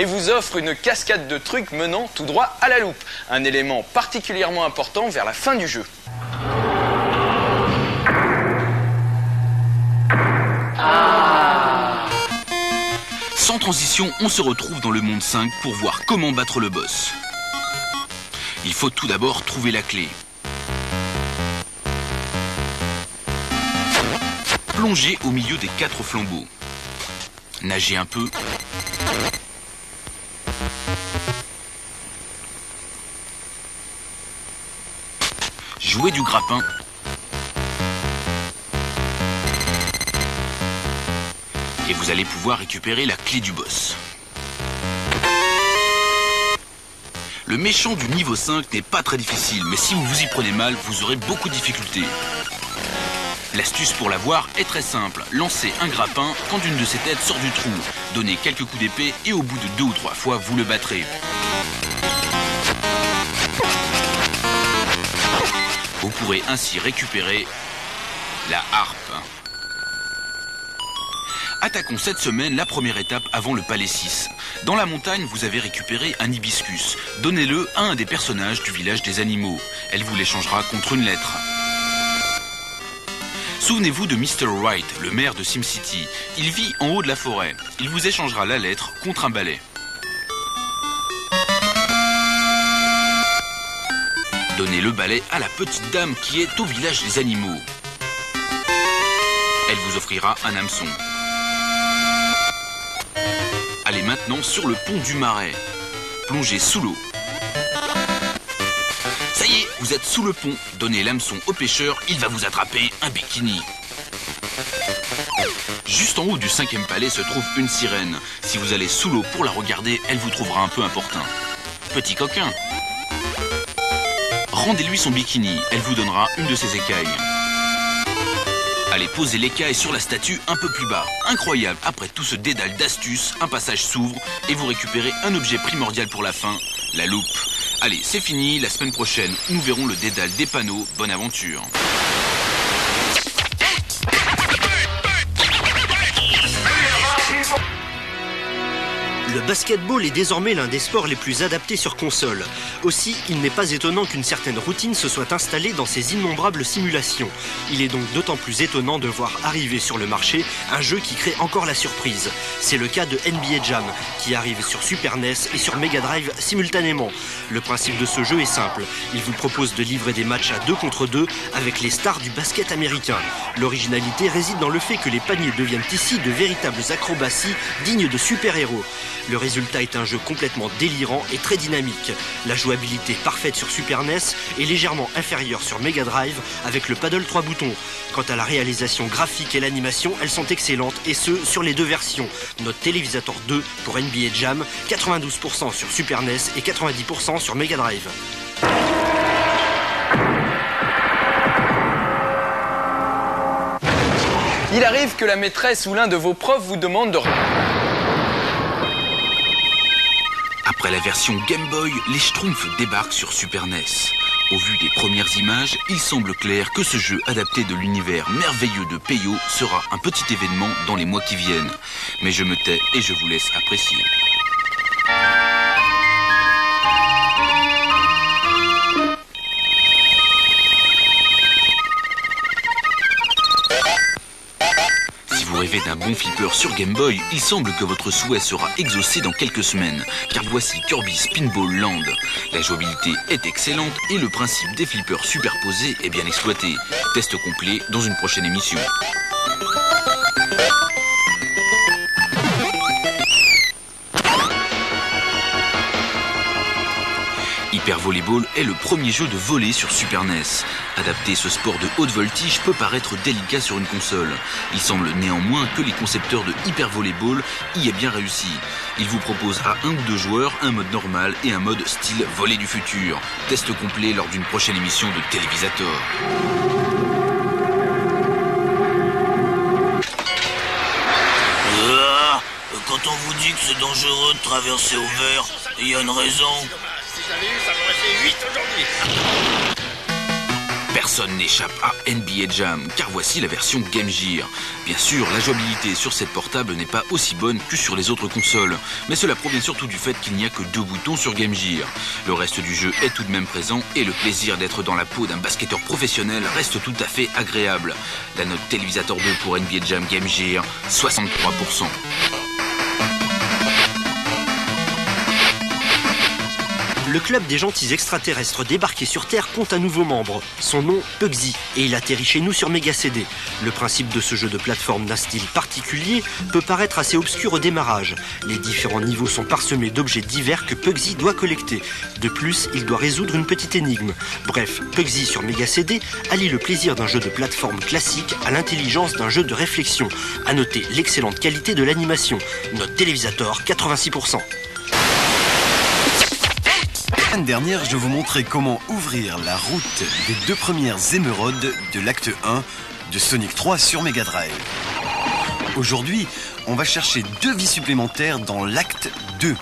et vous offre une cascade de trucs menant tout droit à la loupe. Un élément particulièrement important vers la fin du jeu. Sans transition, on se retrouve dans le monde 5 pour voir comment battre le boss. Il faut tout d'abord trouver la clé. Plongez au milieu des 4 flambeaux. Nagez un peu. Jouez du grappin. Et vous allez pouvoir récupérer la clé du boss. Le méchant du niveau 5 n'est pas très difficile, mais si vous vous y prenez mal, vous aurez beaucoup de difficultés. L'astuce pour l'avoir est très simple. Lancez un grappin quand une de ses têtes sort du trou. Donnez quelques coups d'épée et au bout de 2 ou 3 fois, vous le battrez. Vous pourrez ainsi récupérer la harpe. Attaquons cette semaine la première étape avant le palais 6. Dans la montagne, vous avez récupéré un hibiscus. Donnez-le à un des personnages du village des animaux. Elle vous l'échangera contre une lettre. Souvenez-vous de Mr. Wright, le maire de SimCity. Il vit en haut de la forêt. Il vous échangera la lettre contre un balai. Donnez le balai à la petite dame qui est au village des animaux. Elle vous offrira un hameçon. Allez maintenant sur le pont du Marais. Plongez sous l'eau. Ça y est, vous êtes sous le pont. Donnez l'hameçon au pêcheur, il va vous attraper un bikini. Juste en haut du 5e palais se trouve une sirène. Si vous allez sous l'eau pour la regarder, elle vous trouvera un peu importun. Petit coquin. Rendez-lui son bikini, elle vous donnera une de ses écailles. Allez poser l'écaille sur la statue un peu plus bas. Incroyable, après tout ce dédale d'astuces, un passage s'ouvre et vous récupérez un objet primordial pour la fin, la loupe. Allez, c'est fini, la semaine prochaine, nous verrons le dédale des panneaux. Bonne aventure. Le basketball est désormais l'un des sports les plus adaptés sur console. Aussi, il n'est pas étonnant qu'une certaine routine se soit installée dans ces innombrables simulations. Il est donc d'autant plus étonnant de voir arriver sur le marché un jeu qui crée encore la surprise. C'est le cas de NBA Jam, qui arrive sur Super NES et sur Mega Drive simultanément. Le principe de ce jeu est simple. Il vous propose de livrer des matchs à 2 contre 2 avec les stars du basket américain. L'originalité réside dans le fait que les paniers deviennent ici de véritables acrobaties dignes de super-héros. Le résultat est un jeu complètement délirant et très dynamique. La jouabilité parfaite sur Super NES est légèrement inférieure sur Mega Drive avec le paddle 3 boutons. Quant à la réalisation graphique et l'animation, elles sont excellentes et ce, sur les 2 versions. Note Télévisateur 2 pour NBA Jam, 92% sur Super NES et 90% sur Mega Drive. Il arrive que la maîtresse ou l'un de vos profs vous demande de... Après la version Game Boy, les Schtroumpfs débarquent sur Super NES. Au vu des premières images, il semble clair que ce jeu adapté de l'univers merveilleux de Peyo sera un petit événement dans les mois qui viennent. Mais je me tais et je vous laisse apprécier. Si vous rêvez d'un bon flipper sur Game Boy, il semble que votre souhait sera exaucé dans quelques semaines, car voici Kirby Spinball Land. La jouabilité est excellente et le principe des flippers superposés est bien exploité. Test complet dans une prochaine émission. Hyper Volleyball est le premier jeu de volley sur Super NES. Adapter ce sport de haute voltige peut paraître délicat sur une console. Il semble néanmoins que les concepteurs de Hyper Volleyball y aient bien réussi. Ils vous proposent à 1 ou 2 joueurs un mode normal et un mode style volley du futur. Test complet lors d'une prochaine émission de Télévisateur. Quand on vous dit que c'est dangereux de traverser au vert, il y a une raison. Si j'avais eu, ça m'aurait fait 8 aujourd'hui. Personne n'échappe à NBA Jam, car voici la version Game Gear. Bien sûr, la jouabilité sur cette portable n'est pas aussi bonne que sur les autres consoles, mais cela provient surtout du fait qu'il n'y a que 2 boutons sur Game Gear. Le reste du jeu est tout de même présent et le plaisir d'être dans la peau d'un basketteur professionnel reste tout à fait agréable. La note Télévisateur 2 pour NBA Jam Game Gear, 63%. Le club des gentils extraterrestres débarqués sur Terre compte un nouveau membre. Son nom, Pugsy, et il atterrit chez nous sur Mega CD. Le principe de ce jeu de plateforme d'un style particulier peut paraître assez obscur au démarrage. Les différents niveaux sont parsemés d'objets divers que Pugsy doit collecter. De plus, il doit résoudre une petite énigme. Bref, Pugsy sur Mega CD allie le plaisir d'un jeu de plateforme classique à l'intelligence d'un jeu de réflexion. À noter l'excellente qualité de l'animation. Note Télévisateur, 86%. La semaine dernière, je vous montrais comment ouvrir la route des 2 premières émeraudes de l'acte 1 de Sonic 3 sur Mega Drive. Aujourd'hui, on va chercher 2 vies supplémentaires dans l'acte 2.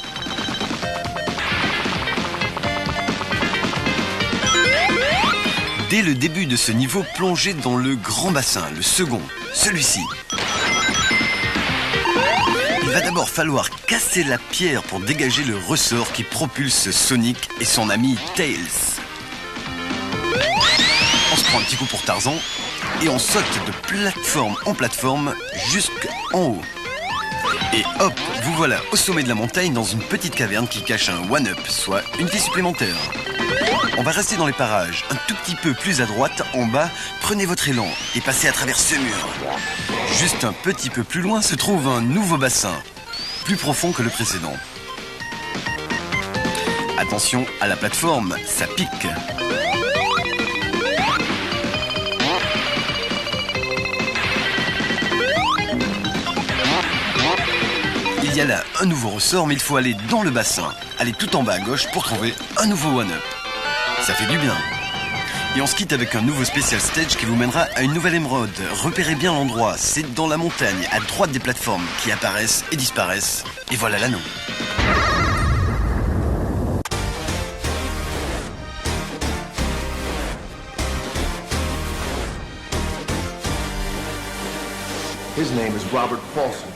Dès le début de ce niveau, plongez dans le grand bassin, le second, celui-ci. Il va d'abord falloir casser la pierre pour dégager le ressort qui propulse Sonic et son ami Tails. On se prend un petit coup pour Tarzan et on saute de plateforme en plateforme jusqu'en haut. Et hop, vous voilà au sommet de la montagne dans une petite caverne qui cache un one-up, soit une vie supplémentaire. On va rester dans les parages, un tout petit peu plus à droite, en bas, prenez votre élan et passez à travers ce mur. Juste un petit peu plus loin se trouve un nouveau bassin, plus profond que le précédent. Attention à la plateforme, ça pique. Il y a là un nouveau ressort, mais il faut aller dans le bassin. Allez tout en bas à gauche pour trouver un nouveau one-up. Ça fait du bien. Et on se quitte avec un nouveau special stage qui vous mènera à une nouvelle émeraude. Repérez bien l'endroit, c'est dans la montagne, à droite des plateformes qui apparaissent et disparaissent. Et voilà l'anneau. His name is Robert Paulson.